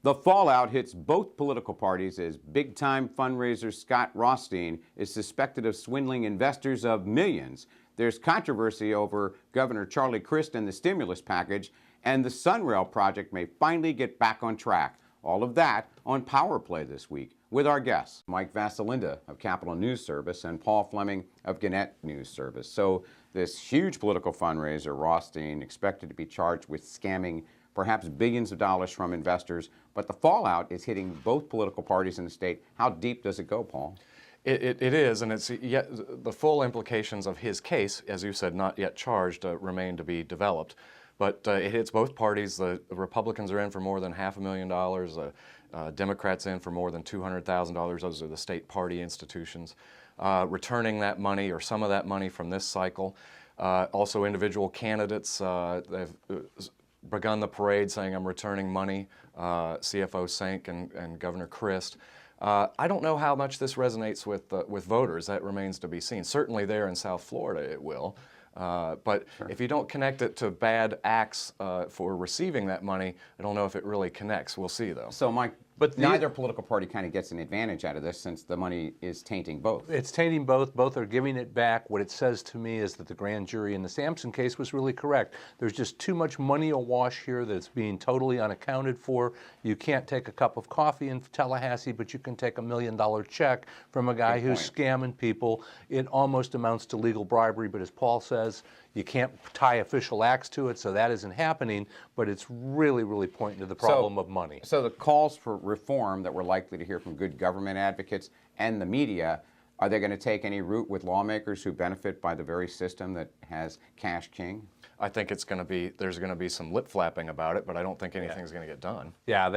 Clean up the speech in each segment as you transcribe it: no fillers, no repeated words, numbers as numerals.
The fallout hits both political parties as big-time fundraiser Scott Rothstein is suspected of swindling investors of millions. There's controversy over Governor Charlie Crist and the stimulus package, and the Sunrail project may finally get back on track. All of that on Power Play this week with our guests, Mike Vasalinda of Capital News Service and Paul Fleming of Gannett News Service. So this huge political fundraiser, Rothstein, expected to be charged with scamming perhaps billions of dollars from investors, but the fallout is hitting both political parties in the state. How deep does it go, Paul? It is, and it's yet the full implications of his case, as you said, not yet charged, remain to be developed. But it hits both parties. The Republicans are in for more than $500,000. Democrats in for more than $200,000. Those are the state party institutions. Returning that money or some of that money from this cycle. Also individual candidates, they've begun the parade saying, I'm returning money, CFO Sink and Governor Crist. I don't know how much this resonates with voters. That remains to be seen. Certainly there in South Florida it will. But sure, if you don't connect it to bad acts for receiving that money, I don't know if it really connects. We'll see, though. So, Mike, but neither political party kind of gets an advantage out of this since the money is tainting both. It's tainting both. Both are giving it back. What it says to me is that the grand jury in the Sampson case was really correct. There's just too much money awash here that's being totally unaccounted for. You can't take a cup of coffee in Tallahassee, but you can take $1 million check from a guy who's scamming people. It almost amounts to legal bribery, but as Paul says, you can't tie official acts to it, so that isn't happening, but it's really, really pointing to the problem of money. So the calls for reform that we're likely to hear from good government advocates and the media, are they going to take any root with lawmakers who benefit by the very system that has Cash King? I think there's going to be some lip flapping about it, but I don't think anything's going to get done. Yeah,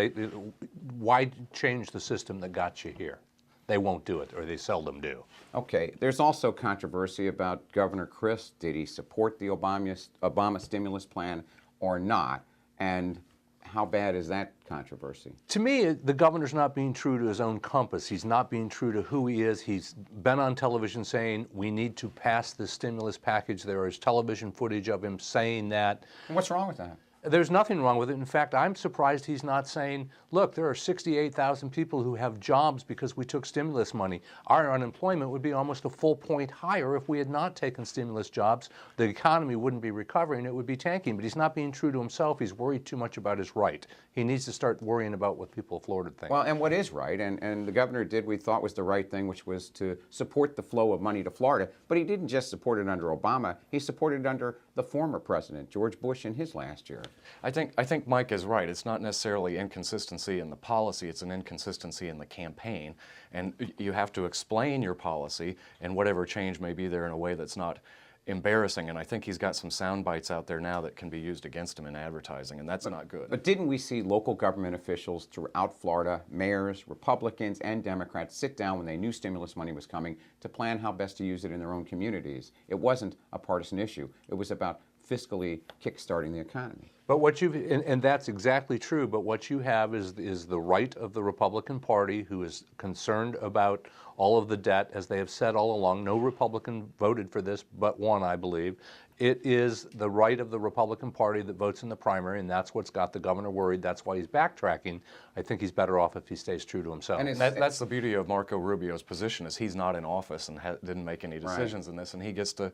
why change the system that got you here? They won't do it, or they seldom do. Okay. There's also controversy about Governor Crist. Did he support the Obama stimulus plan or not? And how bad is that controversy? To me, the governor's not being true to his own compass. He's not being true to who he is. He's been on television saying, we need to pass the stimulus package. There is television footage of him saying that. And what's wrong with that? There's nothing wrong with it. In fact, I'm surprised he's not saying, look, there are 68,000 people who have jobs because we took stimulus money. Our unemployment would be almost a full point higher if we had not taken stimulus jobs. The economy wouldn't be recovering. It would be tanking. But he's not being true to himself. He's worried too much about his right. He needs to start worrying about what people of Florida think. Well, and what is right, and the governor did we thought was the right thing, which was to support the flow of money to Florida. But he didn't just support it under Obama. He supported it under the former president, George Bush, in his last year. I think Mike is right. It's not necessarily inconsistency in the policy, it's an inconsistency in the campaign. And you have to explain your policy and whatever change may be there in a way that's not embarrassing. And I think he's got some sound bites out there now that can be used against him in advertising, and that's not good. But didn't we see local government officials throughout Florida, mayors, Republicans, and Democrats sit down when they knew stimulus money was coming to plan how best to use it in their own communities? It wasn't a partisan issue. It was about fiscally kickstarting the economy. But what you've, and that's exactly true, but what you have is the right of the Republican Party, who is concerned about all of the debt, as they have said all along. No Republican voted for this but one, I believe. It is the right of the Republican Party that votes in the primary, and that's what's got the governor worried. That's why he's backtracking. I think he's better off if he stays true to himself. And that's the beauty of Marco Rubio's position, is he's not in office and didn't make any decisions in this, and he gets to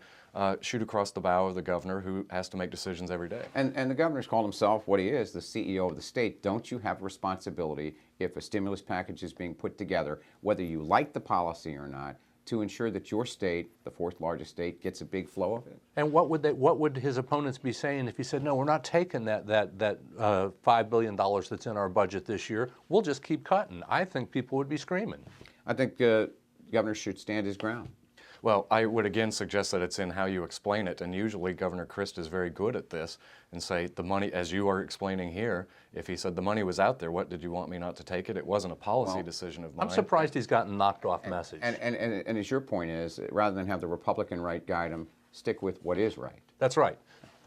shoot across the bow of the governor, who has to make decisions every day. And the governor's called himself what he is, the CEO of the state. Don't you have a responsibility, if a stimulus package is being put together, whether you like the policy or not, to ensure that your state, the fourth largest state, gets a big flow of it? And what would his opponents be saying if he said, no, we're not taking that $5 billion that's in our budget this year, we'll just keep cutting? I think people would be screaming. I think the governor should stand his ground. Well, I would again suggest that it's in how you explain it, and usually Governor Crist is very good at this, and say the money, as you are explaining here, if he said the money was out there, what did you want me not to take it? It wasn't a policy decision of mine. I'm surprised he's gotten knocked off message. And as your point is, rather than have the Republican right guide him, stick with what is right. That's right.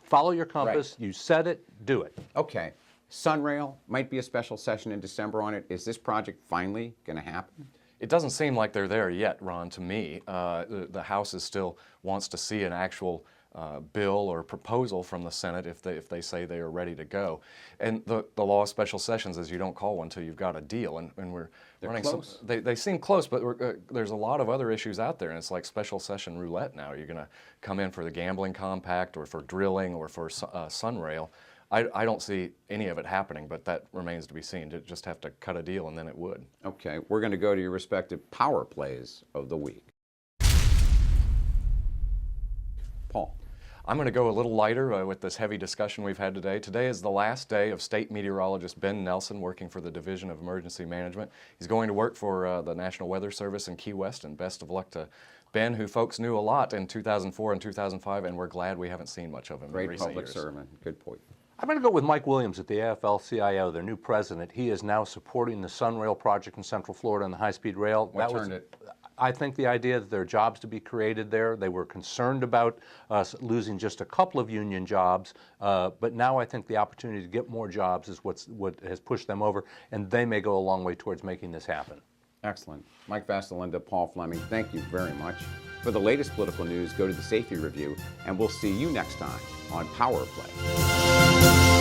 Follow your compass. Right. You said it, do it. Okay. Sunrail might be a special session in December on it. Is this project finally going to happen? It doesn't seem like they're there yet, Ron, to me. The House still wants to see an actual bill or proposal from the Senate if they say they are ready to go. And the law of special sessions is you don't call one until you've got a deal, and we're running close. they seem close, but there's a lot of other issues out there, and it's like special session roulette now. You're going to come in for the gambling compact or for drilling or for Sunrail. I don't see any of it happening, but that remains to be seen. To just have to cut a deal, and then it would. Okay, we're going to go to your respective power plays of the week. Paul. I'm going to go a little lighter with this heavy discussion we've had today. Today is the last day of State Meteorologist Ben Nelson working for the Division of Emergency Management. He's going to work for the National Weather Service in Key West, and best of luck to Ben, who folks knew a lot in 2004 and 2005, and we're glad we haven't seen much of him in Great recent public years. servant. Good point. I'm going to go with Mike Williams at the AFL-CIO, their new president. He is now supporting the Sunrail project in Central Florida and the high-speed rail. What turned it? I think the idea that there are jobs to be created there. They were concerned about us losing just a couple of union jobs, but now I think the opportunity to get more jobs is what has pushed them over, and they may go a long way towards making this happen. Excellent. Mike Vasalinda, Paul Fleming, thank you very much. For the latest political news, go to the Safety Review, and we'll see you next time on Power Play.